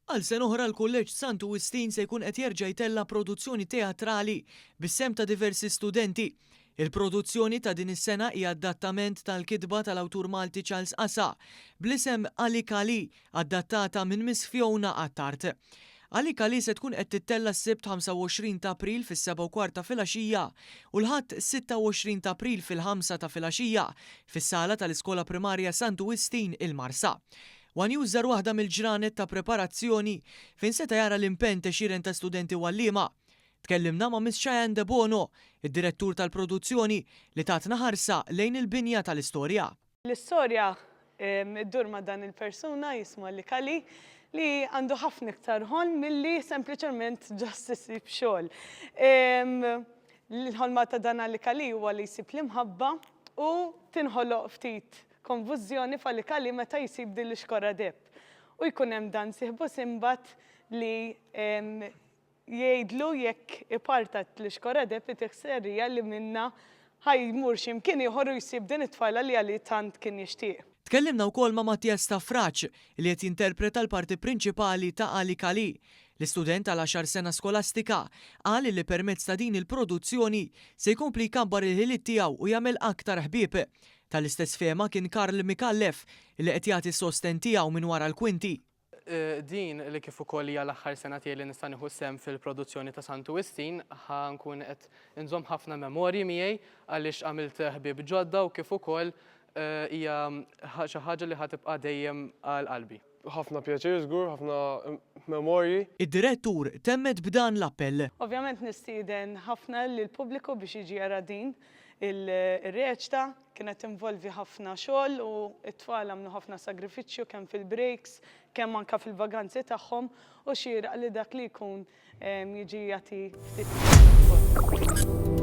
Għal sen oħra l-Kulleġġ Santu Wistin se jkun qed jerġa' jtella produzzjoni teatrali bis-sem ta' diversi studenti. Il-produzzjoni ta' din is-sena hija adattament tal-kitba tal-awtur Malti Charles Assa bl-isem Ali Kali, adattata minn Miss Fiona Attart. Ali Kali se tkun qed tittella s-sibt 25 ta' April fis-7:15 ta' filgħaxija u l-ħadd 26 ta' April fil-5 ta' filgħaxija fis-sala tal-Iskola Primarja Santu Wistin il-Marsa. One user waħda mill-ġranet ta' preparazzjoni fejn seta' jara l-impenn xiren ta' studenti u għalliema. Tkellimna ma' Miss Cheyenne De Bono, id-direttur tal-produzzjoni li tatna ħarsa lejn il-binja tal-istorja. L-istorja id-dur ma' dan il-persuna jismu Ali Kali li għandu ħafna iktar ħolm milli sempliċement justice b'xogħol. L-ħolma ta' dan Ali Kali huwa li jsib l-imħabba u tinħoloq ftit konfużjoni f'Ali Kali meta jsib din l-ixkora deb. U jkun hemm dan sieħbu simbat li jgħidlu jekk ipartat l-ixkora deb it-tikserija li minna ħajmur x'imkien ieħor u jsib din it-tfajla li għali tant kien jixtieq. Tkellimna wkoll ma' Mattias Tafraċ li qed jinterpreta l-parti prinċipali ta' Ali Kali. L-istudent għal 10 sena skolastika qal li permezz ta' din il-produzzjoni se jkompli jkabbar il-ħiliet tiegħu u jagħmel aktar ħbieb. Tal-istess fehma kien Karl Mikallef li qed jagħti s-sosten tiegħu minn wara l-kwinti. Din li kif ukoll hija l-aħħar sena tiegħi li nista' nieħu sehem fil-produzzjoni ta' Santu Wistin ħankun qed inżomm ħafna memorji miegħi għaliex għamilt ħbieb ġodda u kif ukoll hija xi ħaġa li ħatibqa' dejjem għal qalbi. ħafna pjaċir żgur, ħafna memorji. Id-direttur temmet b'dan l-appell. Ovvjament nistieden ħafna lill-pubbliku biex jiġi jara din il-reċta kienet involvi ħafna xogħol u t-tfal għamlu ħafna sagrifiċċju kemm fil-breaks, kemm anke fil-vaganzi tagħhom u xieraq li dak li jkun jiġi jagħti ftit.